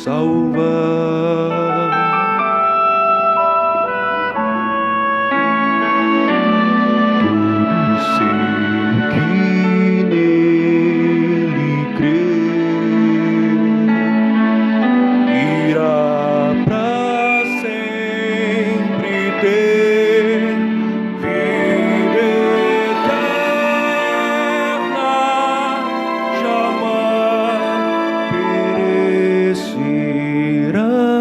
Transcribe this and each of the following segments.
salvar. Todo ser que nele crê irá pra sempre ter vida eterna, jamais perecerá.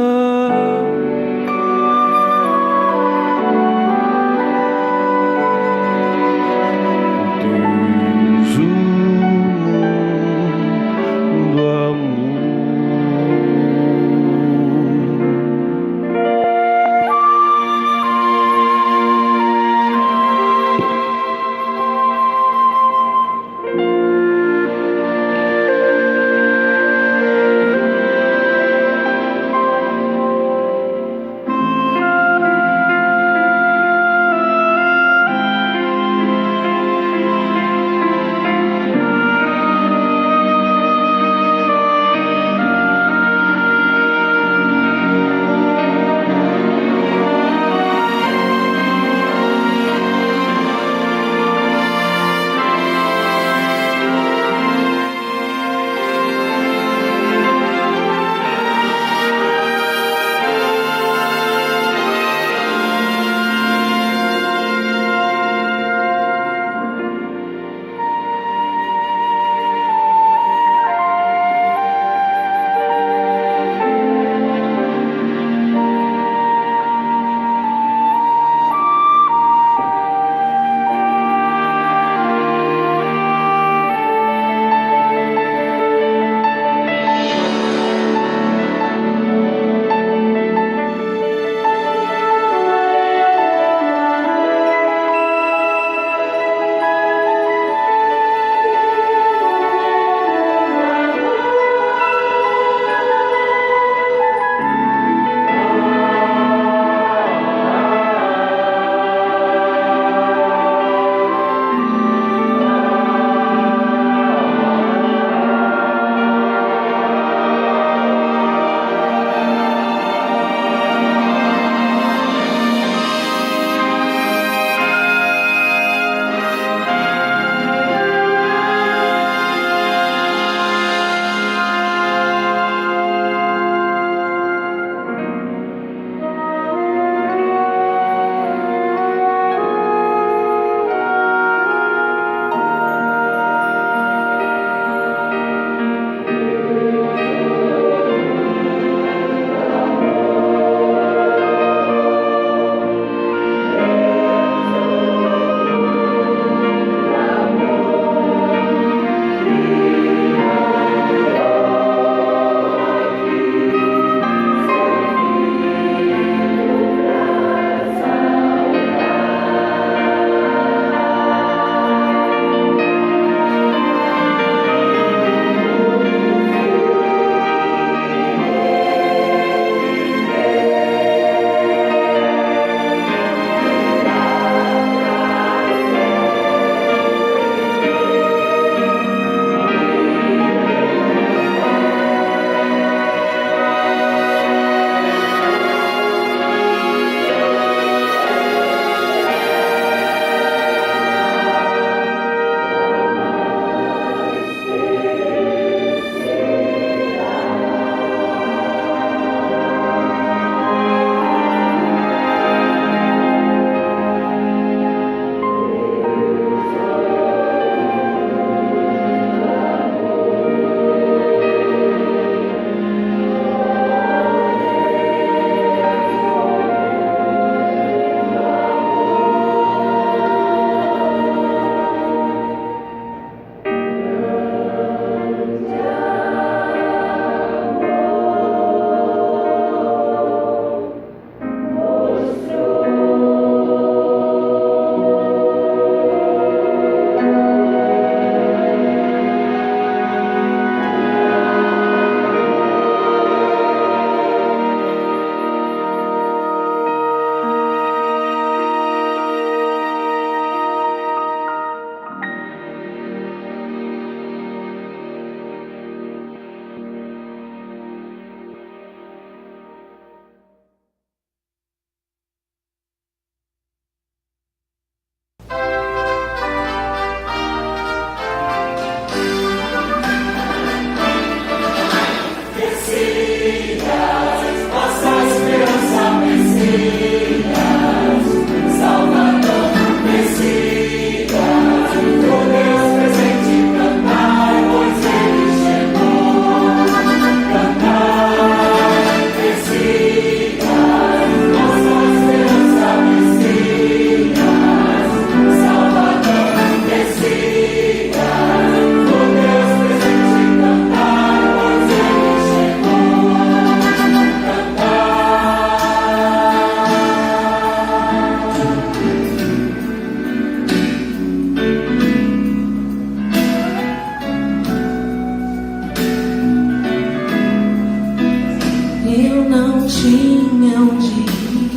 tinha onde ir,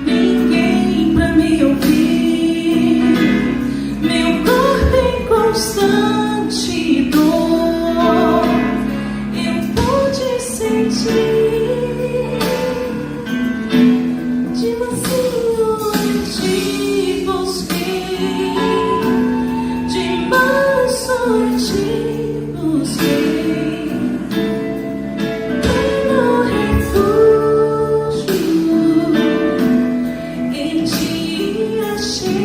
ninguém pra me ouvir, meu corpo em constante dor, eu pude sentir. De mansinho eu te busquei, de manso eu te busquei, no refúgio em ti achei.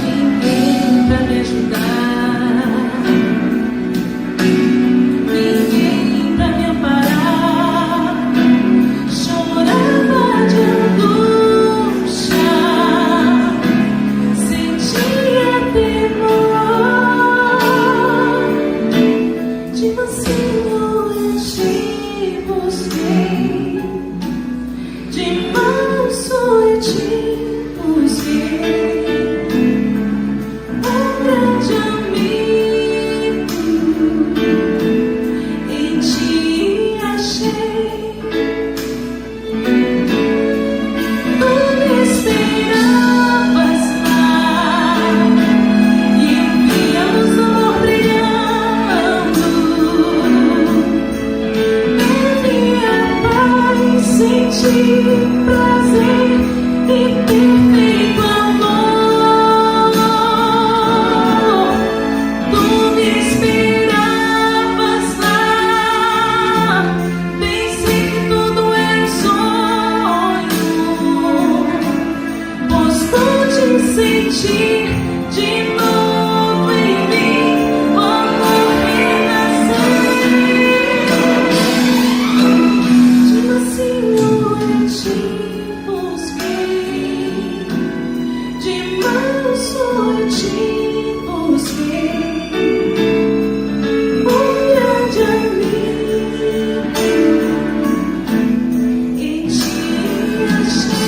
Ninguém pra me ajudar, ninguém pra me amparar, chorava de angústia, sentia temor. De mansinho eu te busquei, de manso eu te busquei, grande amigo em ti achei. Tu me esperavas lá e eu via luz do amor brilhando, vivia paz, senti prazer e perfeito amor. Tu me esperavas lá, pensei que tudo era sonho, pois pude sentir de novo em mim o amor renascer. De mansinho eu te busquei, de manso eu te busquei, grande amigo em ti achei.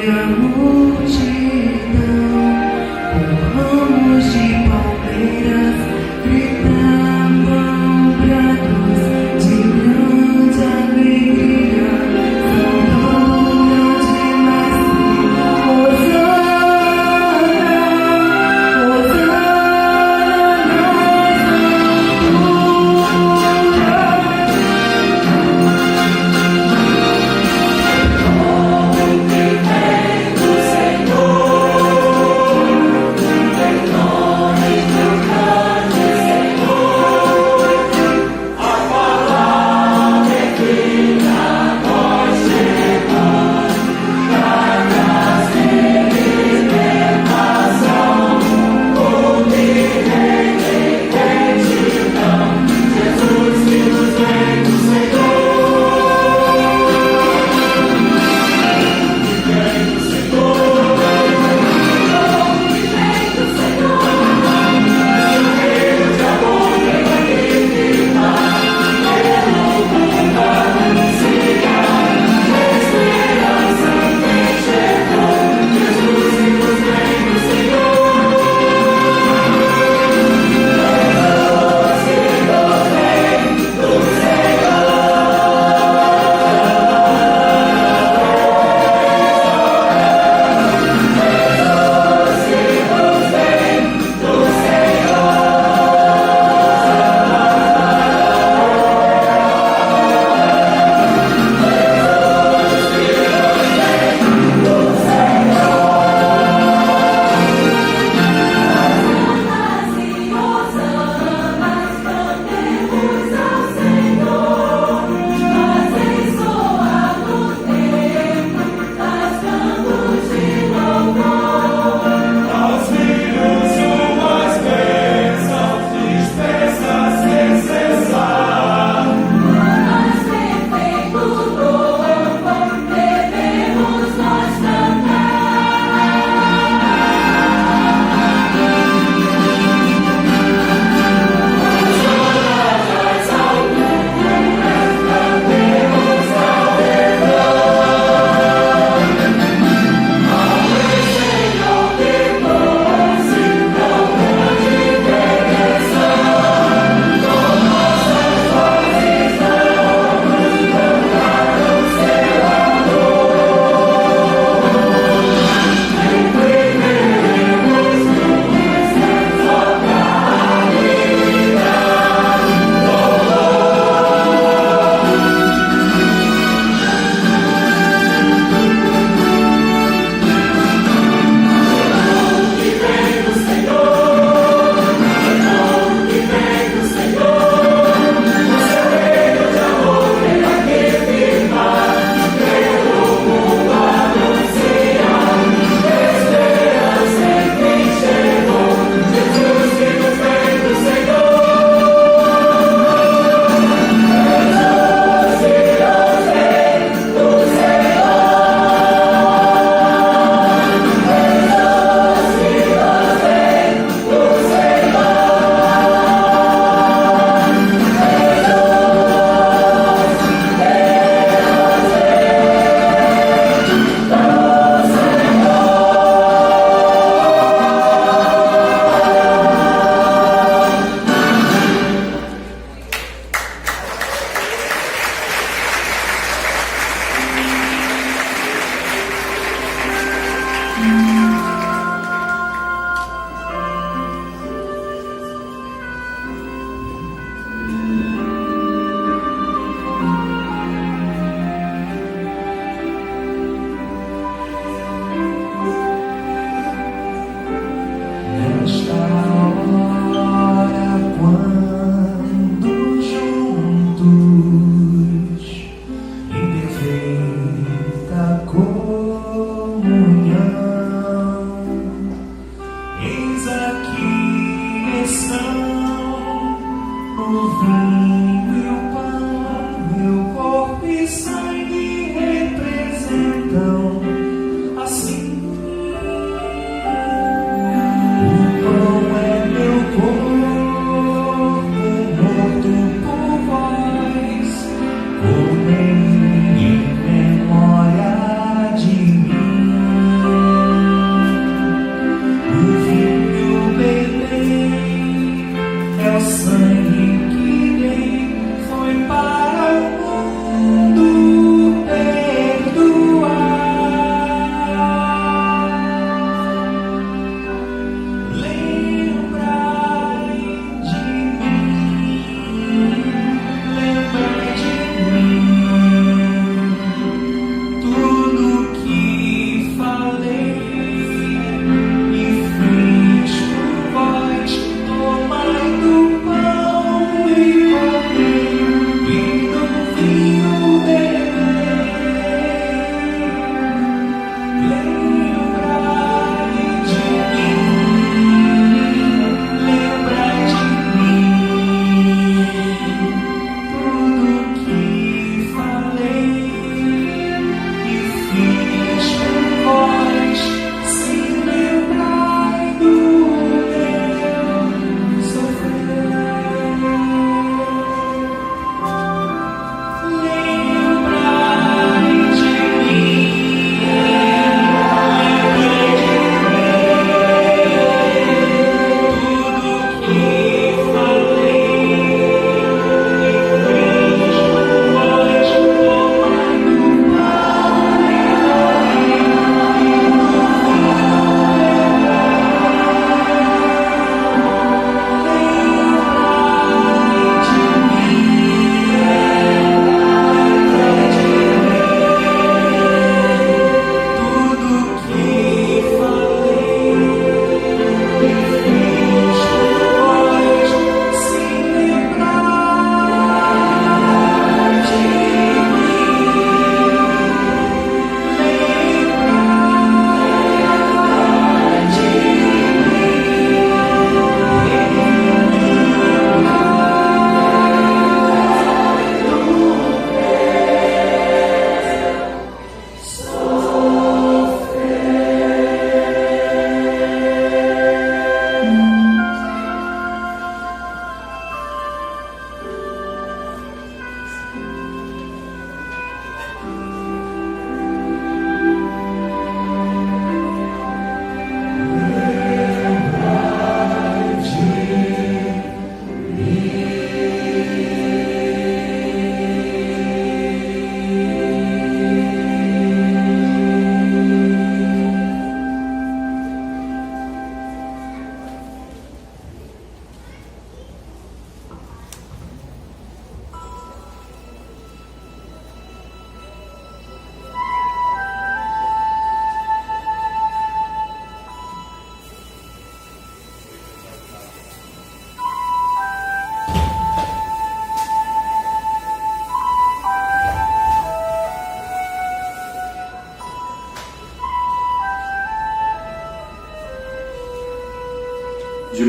a multidão, com ramos de palmeiras, gritavam brados de grande alegria, saudando o grande mestre. Hosana, Hosana nas alturas.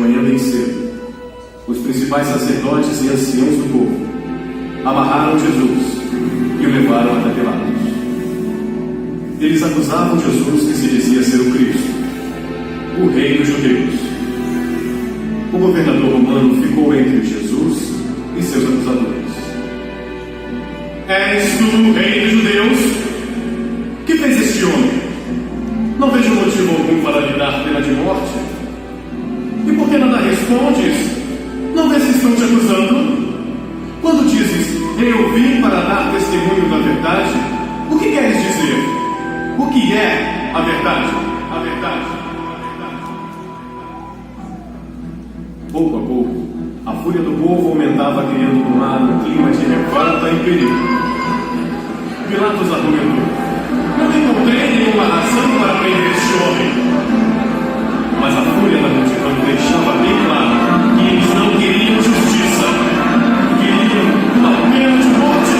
manhã bem cedo, os principais sacerdotes e anciãos do povo amarraram Jesus e o levaram até Pilatos. Eles acusavam Jesus que se dizia ser o Cristo, o rei dos judeus. O governador romano ficou entre Jesus e seus acusadores. És tu o rei dos judeus? Que fez este homem? Não vejo motivo algum para lhe dar pena de morte. E por que nada respondes? Não vês que estão te acusando? Quando dizes, eu vim para dar testemunho da verdade, o que queres dizer? O que é a verdade? A verdade. Pouco a pouco, a fúria do povo aumentava, criando no ar um clima de revolta e perigo. Pilatos argumentou: não encontrei nenhuma razão para prender este homem. Mas a fúria da multidão deixava bem claro que eles não queriam justiça, queriam a pena de morte.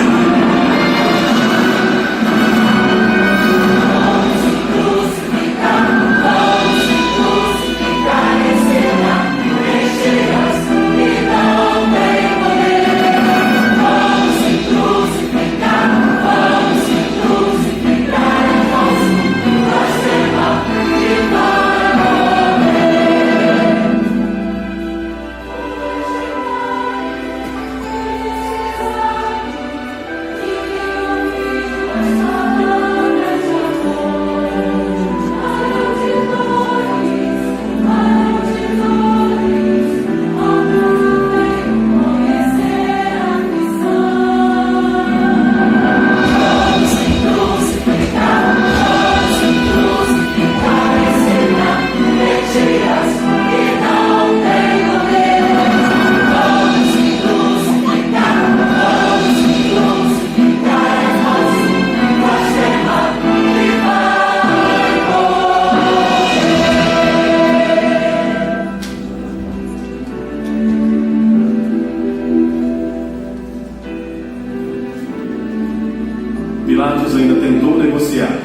Pilatos ainda tentou negociar.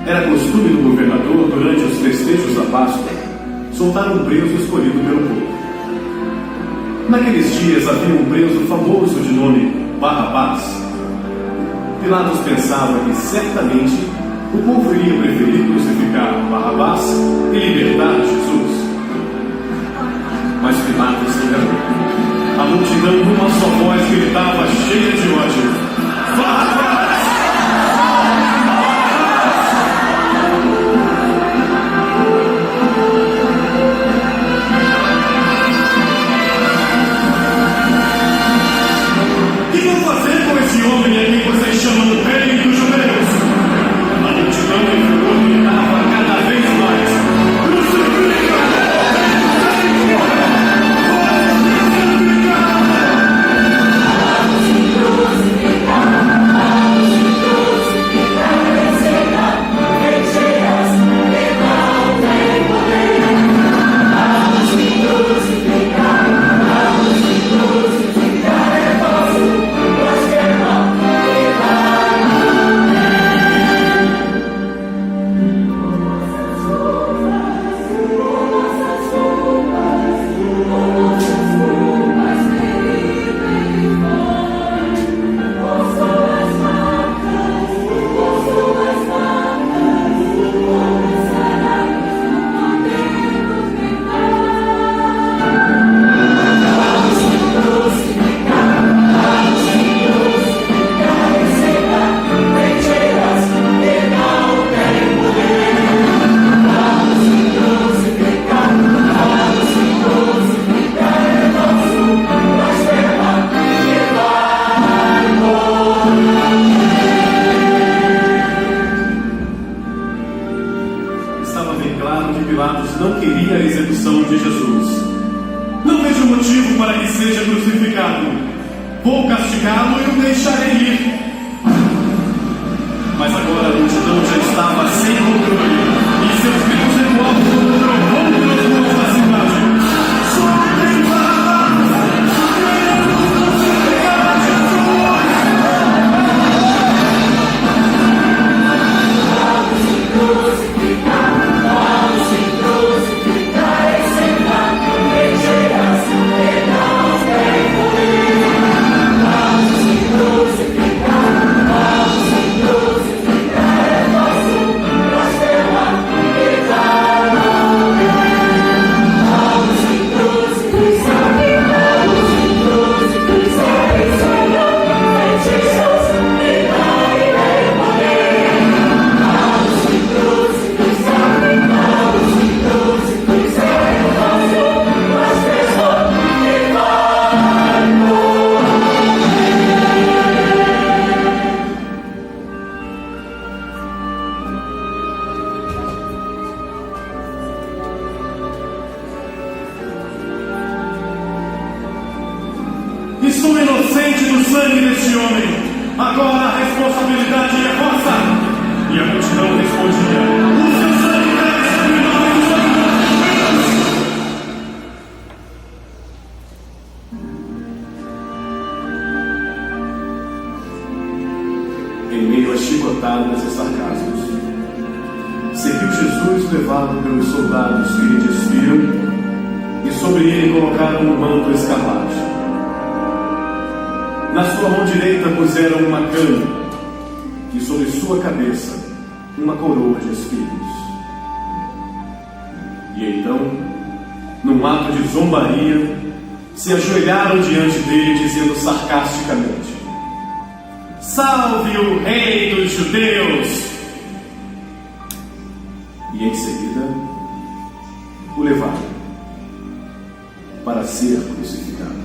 Era costume do governador, durante os festejos da Páscoa, soltar um preso escolhido pelo povo. Naqueles dias havia um preso famoso de nome Barrabás. Pilatos pensava que certamente o povo iria preferir crucificar Barrabás e libertar Jesus. Mas Pilatos se enganou. A multidão, numa só voz, gritava cheia de ódio: Barrabás! O que vão fazer com esse homem a quem vocês chamam o rei dos judeus? A multidão em furor gritava cada vez mais: crucifica! Pilatos não queria a execução de Jesus. Não vejo motivo para que seja crucificado. Vou castigá-lo e o deixarei ir. Mas agora a multidão já estava sem controle e seus gritos ecoavam como um trovão pelas ruas da cidade. Soltem Barrabás! Crucificar Jesus! Vamos crucificar esse este homem. Agora a responsabilidade é vossa. E a multidão respondia: o seu sangue desce em nome do Senhor. Em meio a chicotadas e sarcasmos, seguiu Jesus levado pelos soldados que lhe despiam, e sobre ele colocaram um manto escarlate. Na sua mão direita puseram uma cana, e sobre sua cabeça uma coroa de espinhos. E então, num ato de zombaria, se ajoelharam diante dele, dizendo sarcasticamente: "Salve o Rei dos Judeus!" E em seguida o levaram para ser crucificado.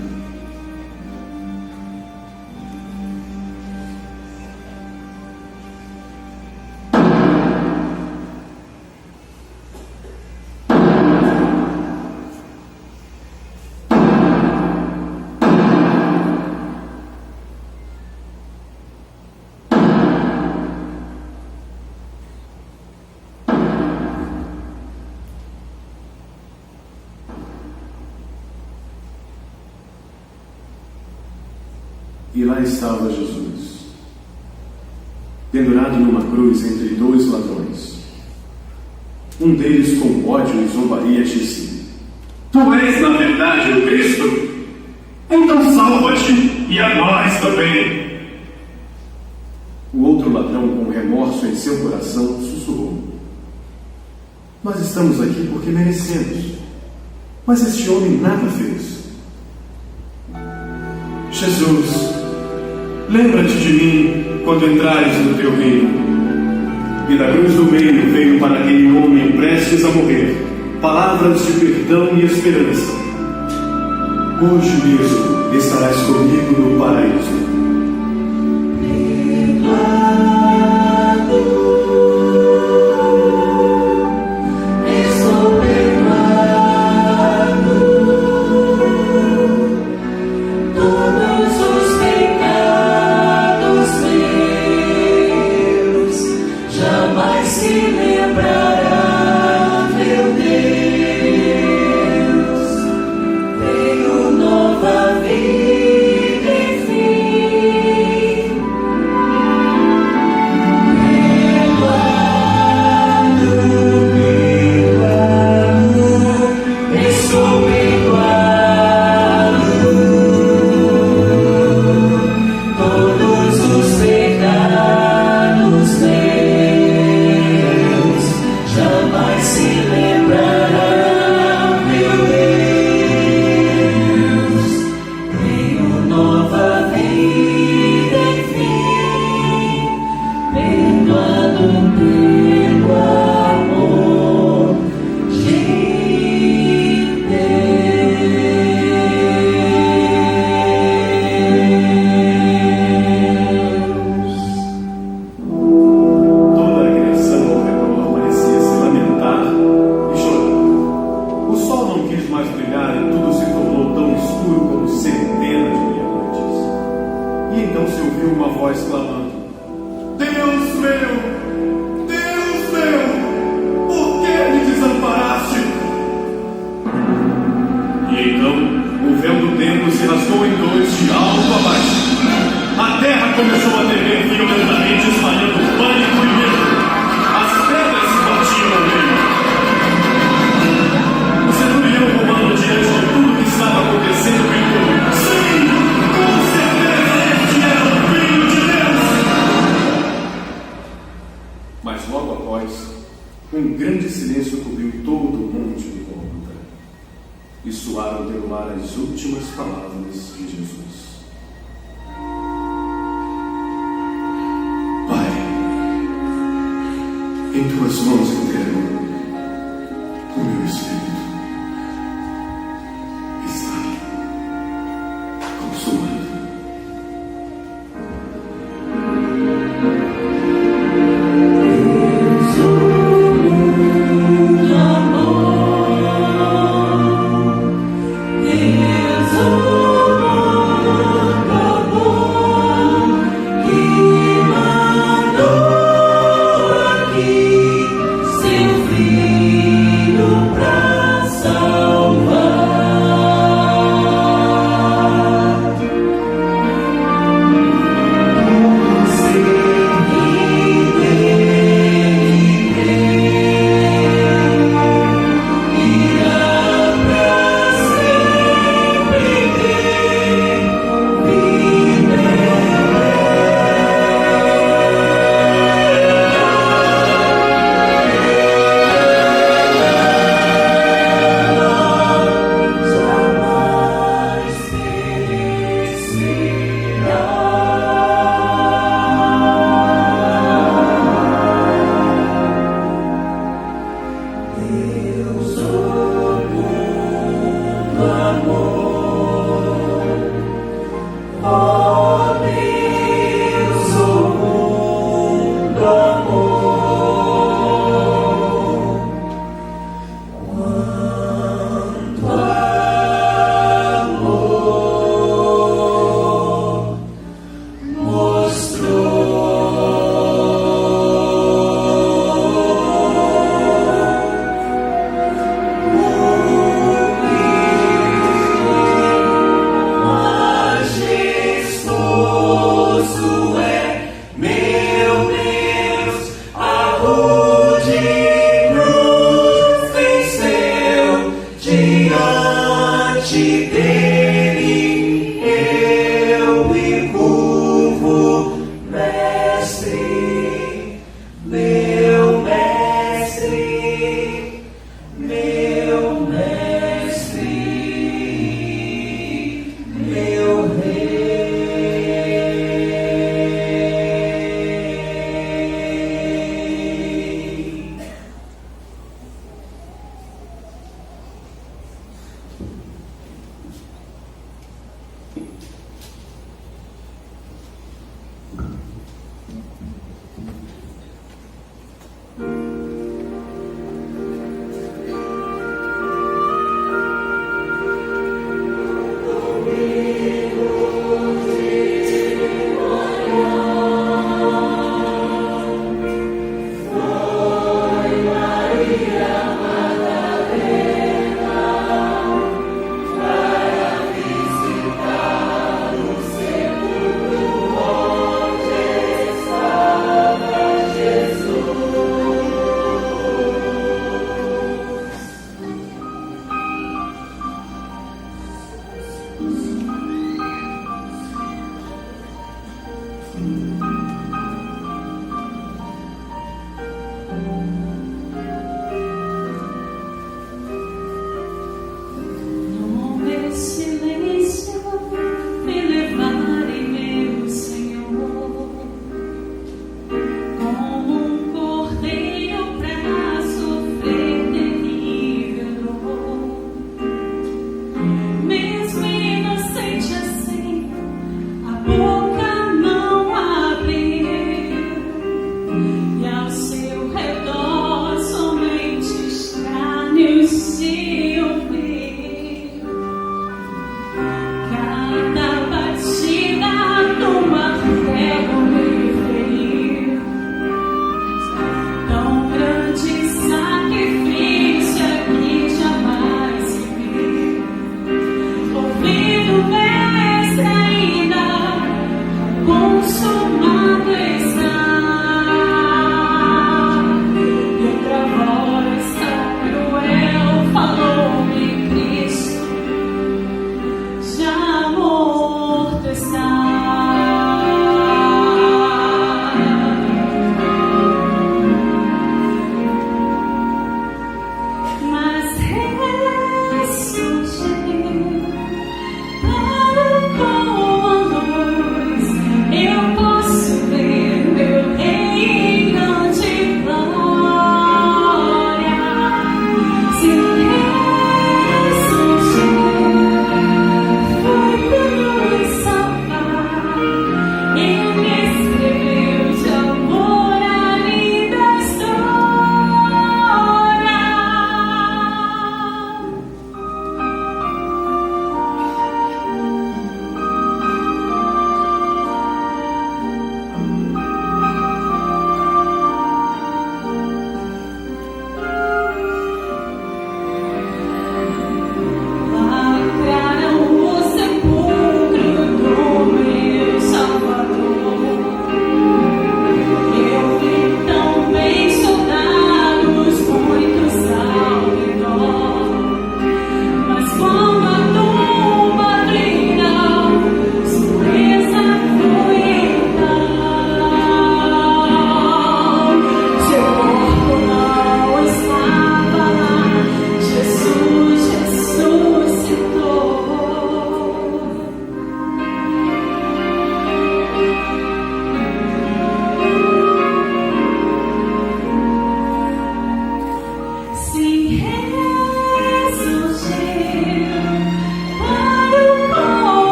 E lá estava Jesus, pendurado numa cruz entre dois ladrões. Um deles, com ódio e zombaria, disse: "Tu és, na verdade, o Cristo? Então salva-te e a nós também." O outro ladrão, com remorso em seu coração, sussurrou: "Nós estamos aqui porque merecemos, mas este homem nada fez." Jesus, lembra-te de mim quando entrares no teu reino. E da cruz do meio veio para aquele homem prestes a morrer palavras de perdão e esperança: "Hoje mesmo estarás comigo no paraíso." Em tuas mãos entrego o meu espírito. Está consumado. Deus, o mundo amor.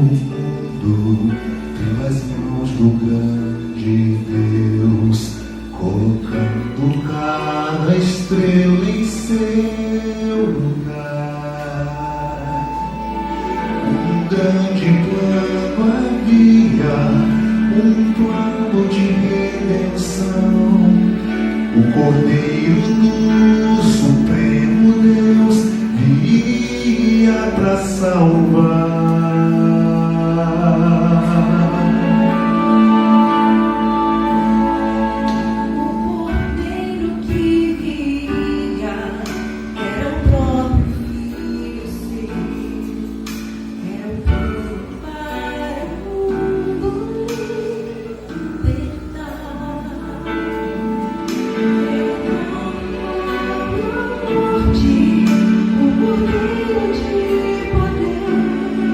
mundo pelas mãos do grande Deus, colocando cada estrela em seu lugar. Um grande plano havia, um plano de redenção. O Cordeiro do Supremo Deus viria para salvar. O Cordeiro que viria era o próprio Filho seu, era o plano para o mundo libertar. O Cordeiro de poder,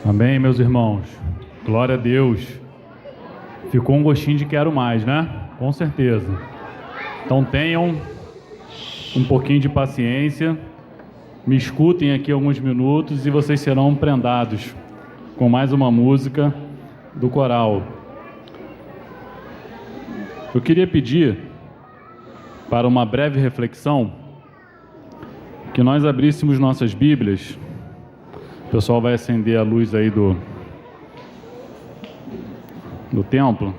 Amém, meus irmãos. Glória a Deus. Ficou um gostinho de quero mais, né? Com certeza. Então tenham um pouquinho de paciência. Me escutem aqui alguns minutos e vocês serão prendados com mais uma música do coral. Eu queria pedir, para uma breve reflexão, que nós abríssemos nossas Bíblias. O pessoal vai acender a luz aí do templo.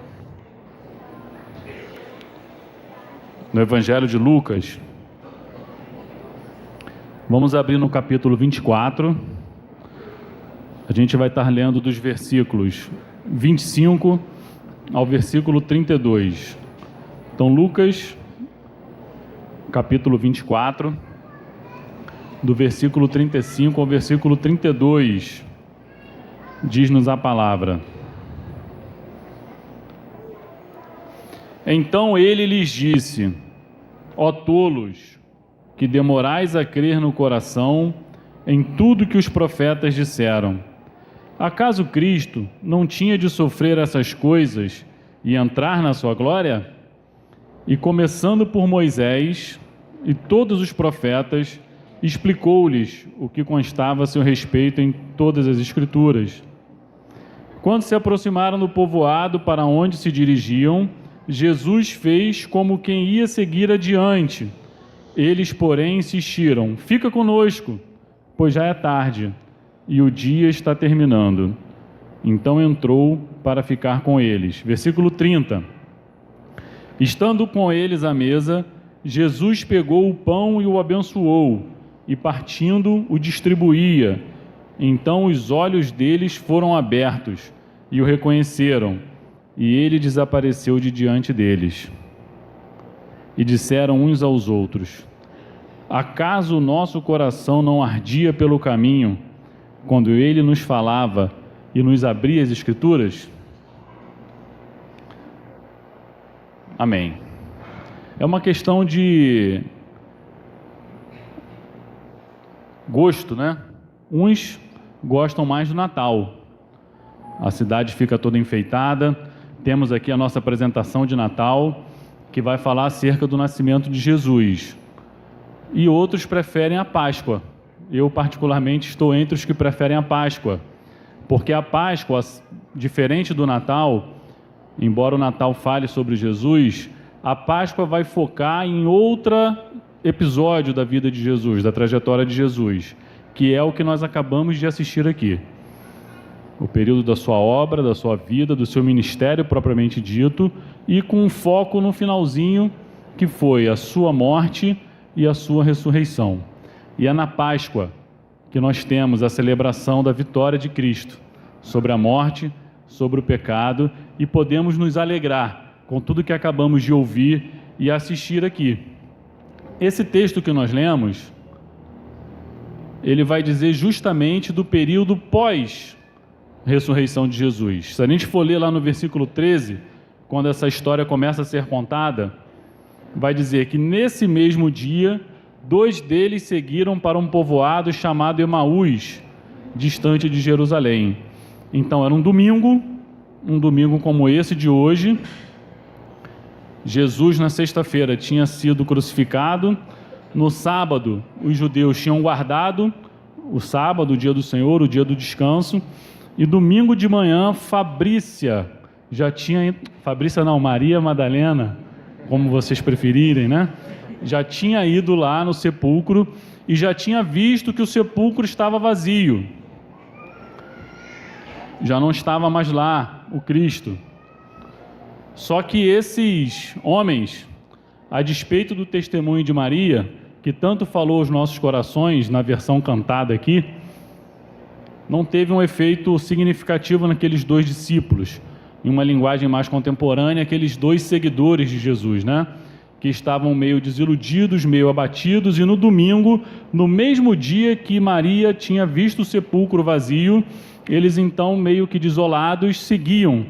No Evangelho de Lucas. Vamos abrir no capítulo 24. A gente vai estar lendo dos versículos 25 ao versículo 32. Então, Lucas, capítulo 24, do versículo 35 ao versículo 32, diz-nos a palavra: Então ele lhes disse: Ó tolos, que demorais a crer no coração em tudo que os profetas disseram. Acaso Cristo não tinha de sofrer essas coisas e entrar na sua glória? E começando por Moisés e todos os profetas, explicou-lhes o que constava a seu respeito em todas as Escrituras. Quando se aproximaram do povoado para onde se dirigiam, Jesus fez como quem ia seguir adiante. Eles, porém, insistiram: Fica conosco, pois já é tarde e o dia está terminando. Então entrou para ficar com eles. Versículo 30. Estando com eles à mesa, Jesus pegou o pão e o abençoou, e partindo o distribuía. Então os olhos deles foram abertos e o reconheceram, e ele desapareceu de diante deles. E disseram uns aos outros: Acaso o nosso coração não ardia pelo caminho, quando ele nos falava e nos abria as Escrituras? Amém. É uma questão de gosto, né? Uns gostam mais do Natal. A cidade fica toda enfeitada. Temos aqui a nossa apresentação de Natal, que vai falar acerca do nascimento de Jesus. E outros preferem a Páscoa. Eu, particularmente, estou entre os que preferem a Páscoa, porque a Páscoa, diferente do Natal, embora o Natal fale sobre Jesus, a Páscoa vai focar em outro episódio da vida de Jesus, da trajetória de Jesus, que é o que nós acabamos de assistir aqui. O período da sua obra, da sua vida, do seu ministério propriamente dito, e com um foco no finalzinho, que foi a sua morte e a sua ressurreição. E é na Páscoa que nós temos a celebração da vitória de Cristo sobre a morte, sobre o pecado, e podemos nos alegrar com tudo que acabamos de ouvir e assistir aqui. Esse texto que nós lemos, ele vai dizer justamente do período pós-ressurreição de Jesus. Se a gente for ler lá no versículo 13, quando essa história começa a ser contada, vai dizer que nesse mesmo dia, 2 deles seguiram para um povoado chamado Emaús, distante de Jerusalém. Então era um domingo como esse de hoje. Jesus, na sexta-feira, tinha sido crucificado. No sábado, os judeus tinham guardado o sábado, o dia do Senhor, o dia do descanso. E domingo de manhã, Maria Madalena, como vocês preferirem, né? Já tinha ido lá no sepulcro e já tinha visto que o sepulcro estava vazio. Já não estava mais lá o Cristo. Só que esses homens, a despeito do testemunho de Maria, que tanto falou aos nossos corações, na versão cantada aqui, não teve um efeito significativo naqueles 2 discípulos. Em uma linguagem mais contemporânea, aqueles 2 seguidores de Jesus, né? Que estavam meio desiludidos, meio abatidos, e no domingo, no mesmo dia que Maria tinha visto o sepulcro vazio, eles então, meio que desolados, seguiam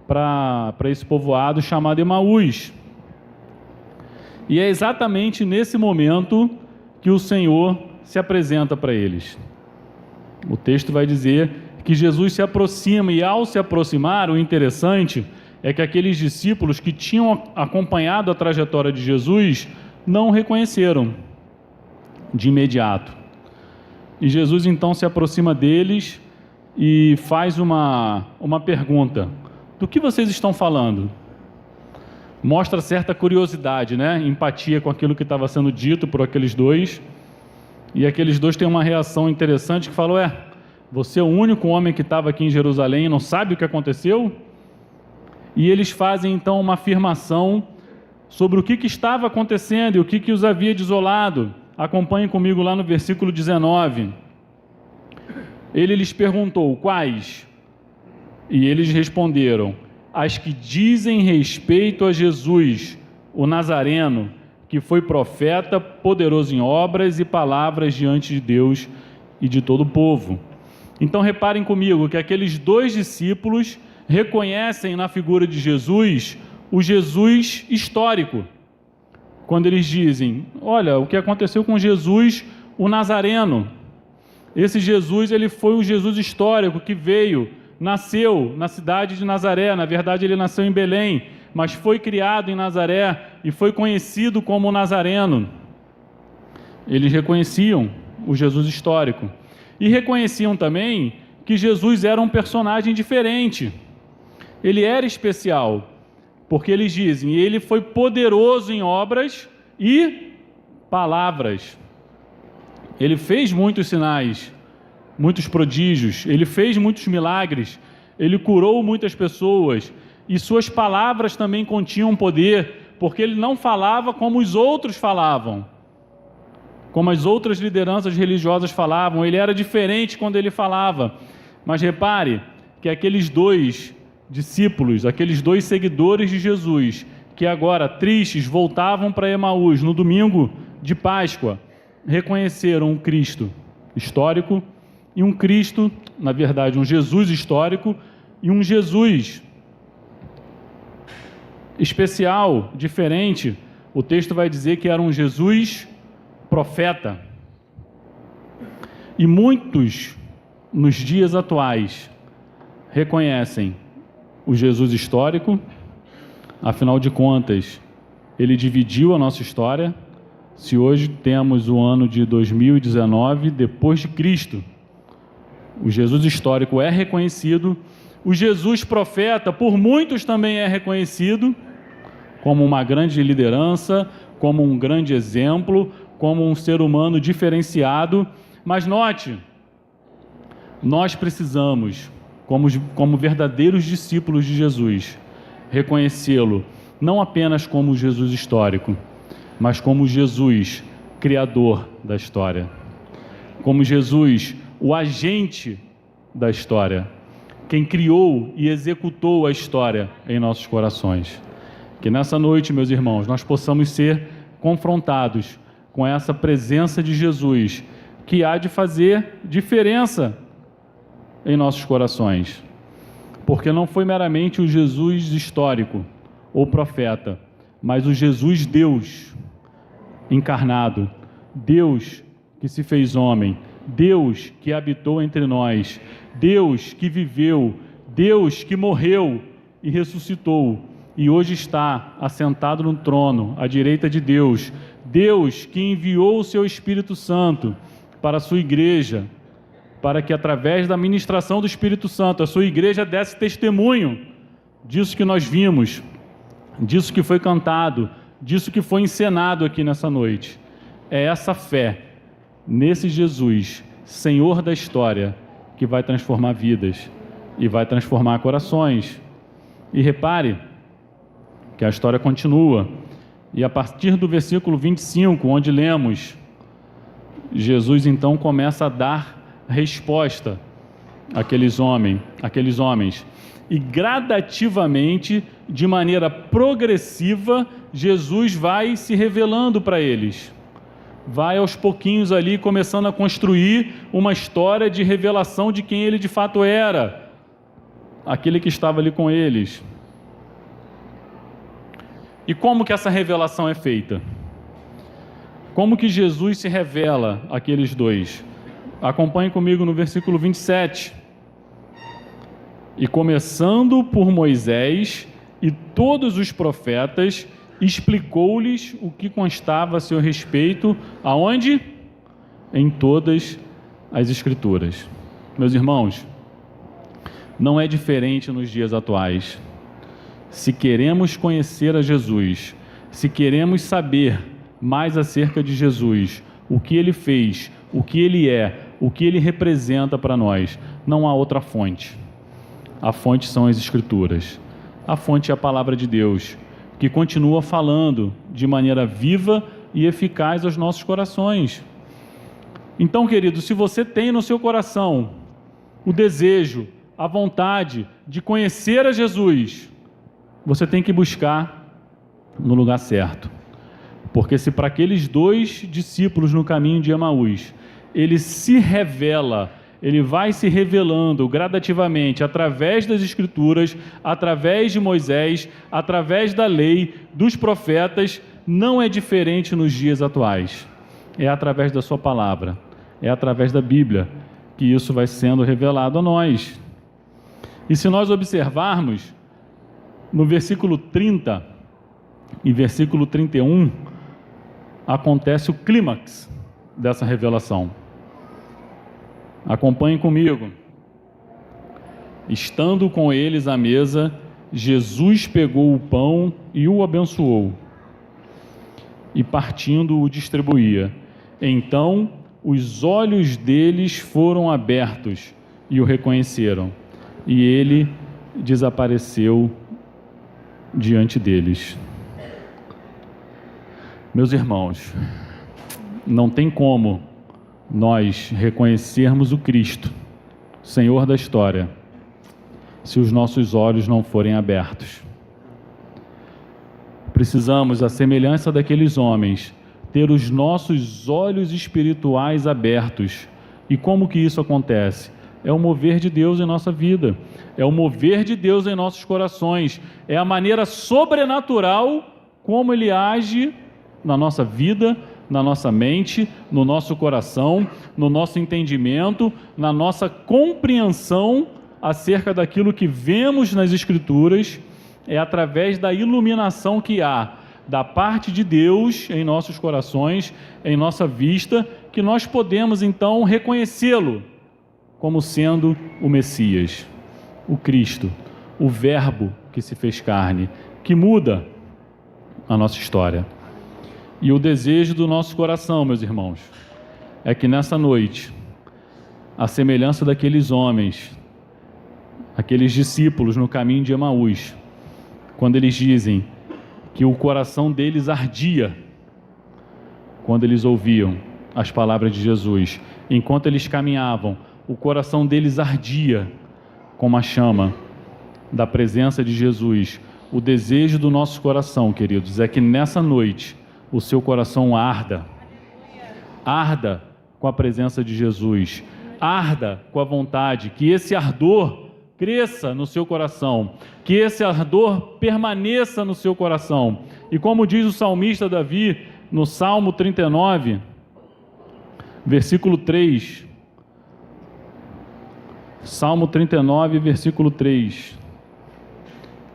para esse povoado chamado Emaús. E é exatamente nesse momento que o Senhor se apresenta para eles. O texto vai dizer que Jesus se aproxima, e ao se aproximar, o interessante é que aqueles discípulos que tinham acompanhado a trajetória de Jesus não o reconheceram de imediato. E Jesus então se aproxima deles e faz uma pergunta: do que vocês estão falando? Mostra certa curiosidade, né? Empatia com aquilo que estava sendo dito por aqueles dois. E aqueles dois têm uma reação interessante que falam: você é o único homem que estava aqui em Jerusalém e não sabe o que aconteceu? E eles fazem então uma afirmação sobre o que estava acontecendo e o que os havia desolado. Acompanhem comigo lá no versículo 19. Ele lhes perguntou: quais? E eles responderam: as que dizem respeito a Jesus, o Nazareno, que foi profeta, poderoso em obras e palavras diante de Deus e de todo o povo. Então reparem comigo que aqueles dois discípulos reconhecem na figura de Jesus o Jesus histórico. Quando eles dizem: olha, o que aconteceu com Jesus, o Nazareno. Esse Jesus, ele foi o Jesus histórico que veio, nasceu na cidade de Nazaré. Na verdade, ele nasceu em Belém, mas foi criado em Nazaré e foi conhecido como Nazareno. Eles reconheciam o Jesus histórico e reconheciam também que Jesus era um personagem diferente. Ele era especial, porque eles dizem: ele foi poderoso em obras e palavras. Ele fez muitos sinais, muitos prodígios, ele fez muitos milagres, ele curou muitas pessoas, e suas palavras também continham poder, porque ele não falava como os outros falavam, como as outras lideranças religiosas falavam. Ele era diferente quando ele falava. Mas repare que aqueles dois discípulos, aqueles dois seguidores de Jesus, que agora tristes voltavam para Emaús no domingo de Páscoa, reconheceram um Cristo histórico e um Cristo, na verdade, um Jesus histórico e um Jesus especial, diferente. O texto vai dizer que era um Jesus profeta. E muitos, nos dias atuais, reconhecem o Jesus histórico. Afinal de contas, ele dividiu a nossa história. Se hoje temos o ano de 2019, depois de Cristo, o Jesus histórico é reconhecido. O Jesus profeta, por muitos também é reconhecido como uma grande liderança, como um grande exemplo, como um ser humano diferenciado. Mas note, nós precisamos, como verdadeiros discípulos de Jesus, reconhecê-lo não apenas como Jesus histórico, mas como Jesus, criador da história, como Jesus, o agente da história, quem criou e executou a história em nossos corações. Que nessa noite, meus irmãos, nós possamos ser confrontados com essa presença de Jesus, que há de fazer diferença em nossos corações, porque não foi meramente o Jesus histórico ou profeta, mas o Jesus Deus encarnado, Deus que se fez homem, Deus que habitou entre nós, Deus que viveu, Deus que morreu e ressuscitou, e hoje está assentado no trono, à direita de Deus, Deus que enviou o seu Espírito Santo para a sua igreja, para que através da ministração do Espírito Santo, a sua igreja desse testemunho disso que nós vimos, disso que foi cantado, disso que foi encenado aqui nessa noite. É essa fé nesse Jesus, Senhor da história, que vai transformar vidas e vai transformar corações. E repare que a história continua, e a partir do versículo 25, onde lemos, Jesus então começa a dar resposta àqueles homens, e gradativamente, de maneira progressiva, Jesus vai se revelando para eles, vai aos pouquinhos ali começando a construir uma história de revelação de quem ele de fato era, aquele que estava ali com eles. E como que essa revelação é feita? Como que Jesus se revela àqueles dois? Acompanhe comigo no versículo 27. E começando por Moisés e todos os profetas, explicou-lhes o que constava a seu respeito, aonde? Em todas as Escrituras. Meus irmãos, não é diferente nos dias atuais. Se queremos conhecer a Jesus, se queremos saber mais acerca de Jesus, o que Ele fez, o que Ele é, o que Ele representa para nós, não há outra fonte. A fonte são as Escrituras. A fonte é a Palavra de Deus, que continua falando de maneira viva e eficaz aos nossos corações. Então, querido, se você tem no seu coração o desejo, a vontade de conhecer a Jesus, você tem que buscar no lugar certo. Porque se para aqueles 2 discípulos no caminho de Emaús, ele se revela, ele vai se revelando gradativamente através das Escrituras, através de Moisés, através da lei, dos profetas, não é diferente nos dias atuais. É através da sua palavra, é através da Bíblia que isso vai sendo revelado a nós. E se nós observarmos, no versículo 30 e versículo 31, acontece o clímax dessa revelação. Acompanhem comigo. Estando com eles à mesa, Jesus pegou o pão e o abençoou, e partindo o distribuía. Então os olhos deles foram abertos e o reconheceram, e ele desapareceu diante deles. Meus irmãos, não tem como nós reconhecermos o Cristo, Senhor da história, se os nossos olhos não forem abertos. Precisamos, à semelhança daqueles homens, ter os nossos olhos espirituais abertos. E como que isso acontece? É o mover de Deus em nossa vida, é o mover de Deus em nossos corações, é a maneira sobrenatural como Ele age na nossa vida, na nossa mente, no nosso coração, no nosso entendimento, na nossa compreensão acerca daquilo que vemos nas Escrituras. É através da iluminação que há da parte de Deus em nossos corações, em nossa vista, que nós podemos então reconhecê-lo como sendo o Messias, o Cristo, o Verbo que se fez carne, que muda a nossa história. E o desejo do nosso coração, meus irmãos, é que nessa noite, à semelhança daqueles homens, aqueles discípulos no caminho de Emaús, quando eles dizem que o coração deles ardia quando eles ouviam as palavras de Jesus, enquanto eles caminhavam, o coração deles ardia como a chama da presença de Jesus. O desejo do nosso coração, queridos, é que nessa noite o seu coração arda com a presença de Jesus, arda com a vontade, que esse ardor cresça no seu coração, que esse ardor permaneça no seu coração. E como diz o salmista Davi, no Salmo 39, versículo 3, Salmo 39, versículo 3,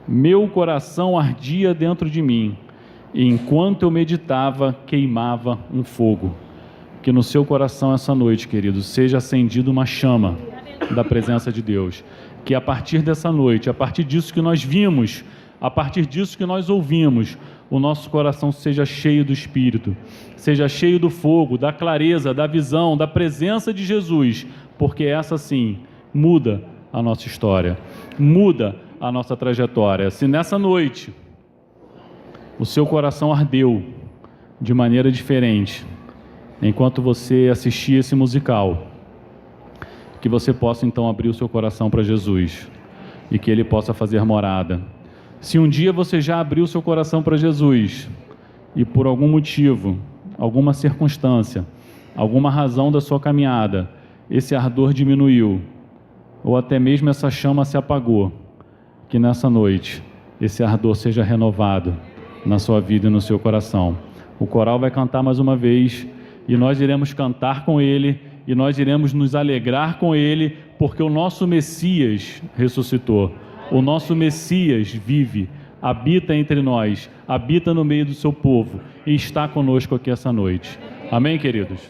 meu coração ardia dentro de mim, e enquanto eu meditava, queimava um fogo. Que no seu coração essa noite, querido, seja acendida uma chama da presença de Deus. Que a partir dessa noite, a partir disso que nós vimos, a partir disso que nós ouvimos, o nosso coração seja cheio do Espírito, seja cheio do fogo, da clareza, da visão, da presença de Jesus, porque essa sim muda a nossa história, muda a nossa trajetória. Se nessa noite o seu coração ardeu de maneira diferente, enquanto você assistia esse musical, que você possa então abrir o seu coração para Jesus e que Ele possa fazer morada. Se um dia você já abriu o seu coração para Jesus e por algum motivo, alguma circunstância, alguma razão da sua caminhada, esse ardor diminuiu ou até mesmo essa chama se apagou, que nessa noite esse ardor seja renovado na sua vida e no seu coração. O coral vai cantar mais uma vez e nós iremos cantar com ele, e nós iremos nos alegrar com ele, porque o nosso Messias ressuscitou, o nosso Messias vive, habita entre nós, habita no meio do seu povo e está conosco aqui essa noite. Amém, queridos?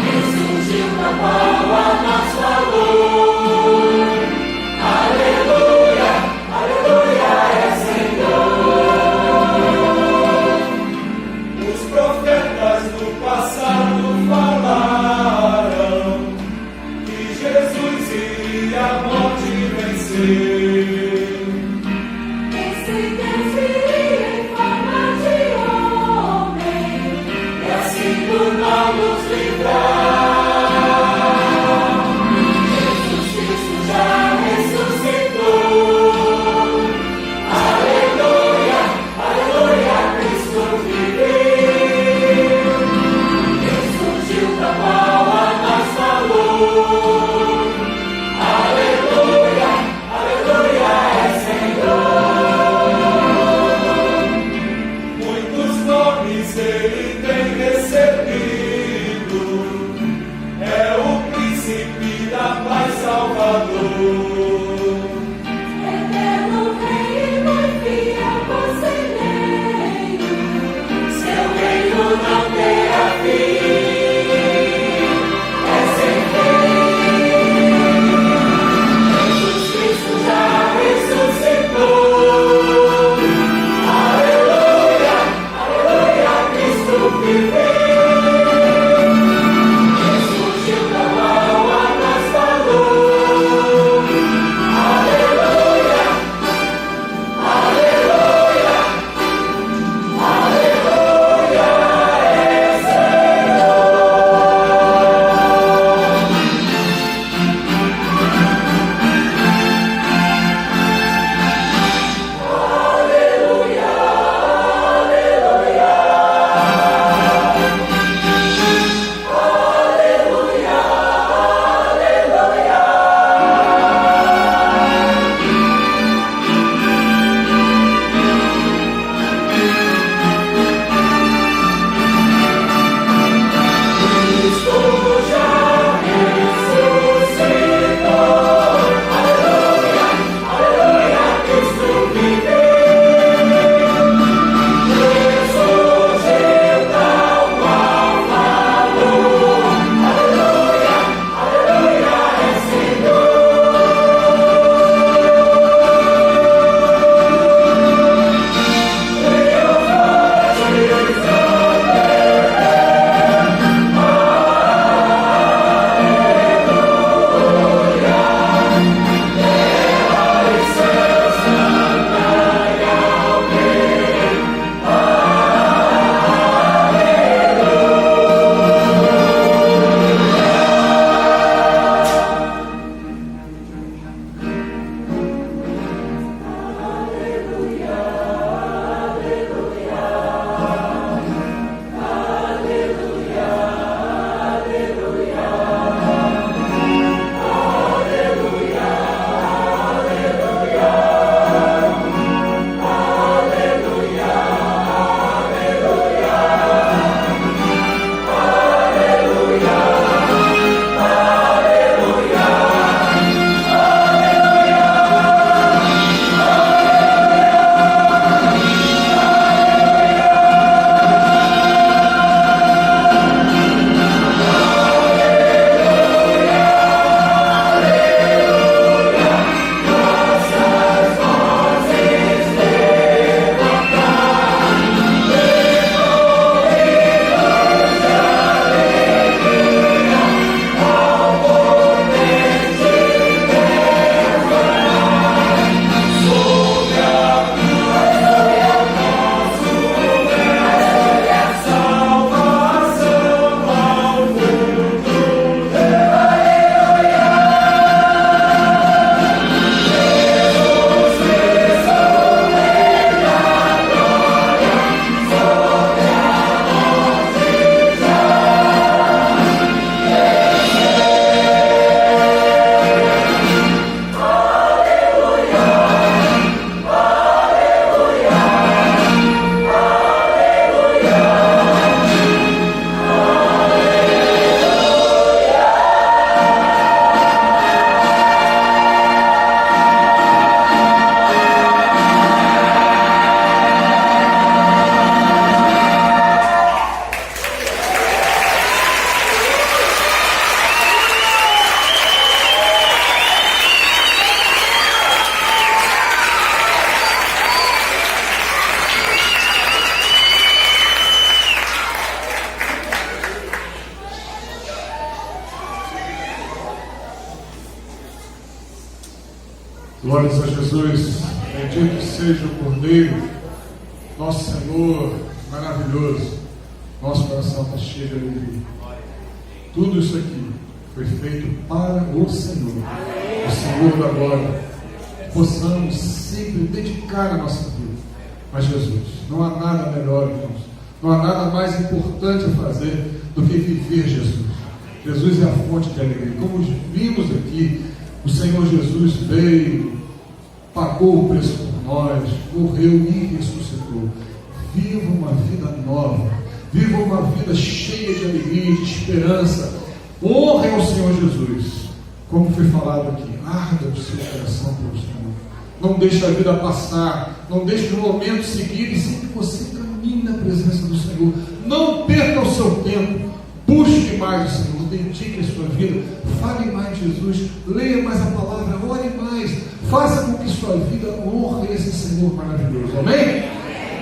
Ressurgiu na palma, nosso valor. Glórias a Jesus, bendito seja o Cordeiro, nosso Senhor maravilhoso. Nosso coração está cheio de alegria. Tudo isso aqui foi feito para o Senhor da glória. Possamos sempre dedicar a nossa vida a Jesus. Não há nada melhor, irmãos. Não há nada mais importante a fazer do que viver Jesus. Jesus é a fonte de alegria. Como vimos aqui, o Senhor Jesus veio, pagou o preço por nós, morreu e ressuscitou. Viva uma vida nova, viva uma vida cheia de alegria, de esperança. Honre ao Senhor Jesus, como foi falado aqui. Arda o seu coração pelo Senhor. Não deixe a vida passar, não deixe os momentos seguirem sem que você caminhe na presença do Senhor. Não perca o seu tempo. Busque mais o Senhor, dedique a sua vida, fale mais de Jesus, leia mais a palavra, ore mais, faça com que sua vida honre esse Senhor maravilhoso. Amém?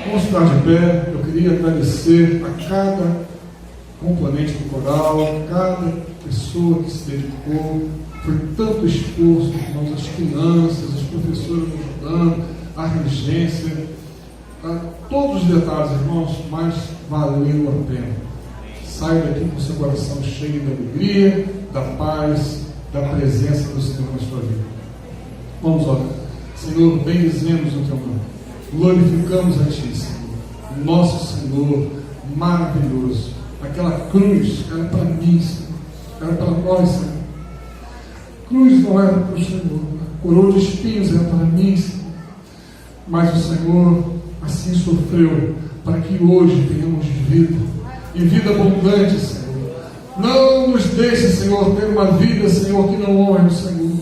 Vamos ficar de pé. Eu queria agradecer a cada componente do coral, cada pessoa que se dedicou. Foi tanto esforço, irmãos, as crianças, as professoras ajudando, a regência, todos os detalhes, irmãos, mas valeu a pena. Saia daqui com seu coração cheio de alegria, da paz, da presença do Senhor na sua vida. Vamos orar. Senhor, bendizemos o teu nome. Glorificamos a ti, Senhor. Nosso Senhor maravilhoso. Aquela cruz era para mim, Senhor. Era para nós, Senhor. Cruz não era para o Senhor. A coroa de espinhos era para mim, Senhor. Mas o Senhor assim sofreu para que hoje tenhamos vida. E vida abundante, Senhor. Não nos deixe, Senhor, ter uma vida, Senhor, que não honre o Senhor.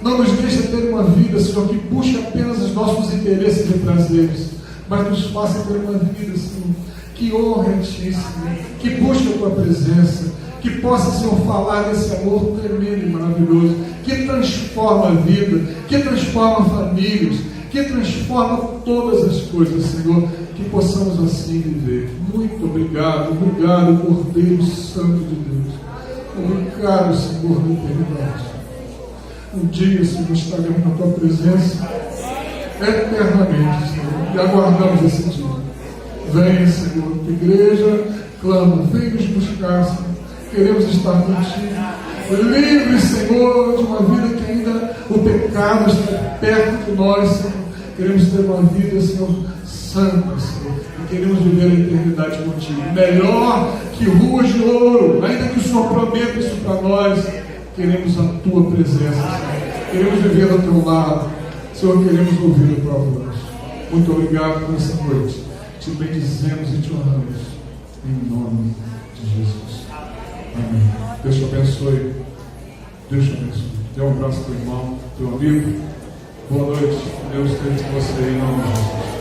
Não nos deixe ter uma vida, Senhor, que busque apenas os nossos interesses e prazeres, mas nos faça ter uma vida, Senhor, que honre a Ti, Senhor, que busque a Tua presença, que possa, Senhor, falar desse amor tremendo e maravilhoso, que transforma a vida, que transforma famílias, que transforma todas as coisas, Senhor, que possamos assim viver. Muito obrigado, obrigado, Cordeiro Santo de Deus. Obrigado, Senhor, na eternidade. Um dia, Senhor, estaremos na Tua presença eternamente, Senhor, e aguardamos esse dia. Venha, Senhor, a igreja clama, vem nos buscar, Senhor. Queremos estar contigo. Livre, Senhor, de uma vida que ainda o pecado está perto de nós, Senhor. Queremos ter uma vida, Senhor, santa, Senhor. E queremos viver a eternidade contigo. Melhor que ruas de ouro. Ainda que o Senhor prometa isso para nós, queremos a Tua presença, Senhor. Queremos viver ao Teu lado. Senhor, queremos ouvir a Tua voz. Muito obrigado por essa noite. Te bendizemos e te honramos. Em nome de Jesus. Amém. Deus te abençoe. Deus te abençoe. Dê um abraço para o irmão, teu amigo. Boa noite. Deus esteja com você em nome de Jesus.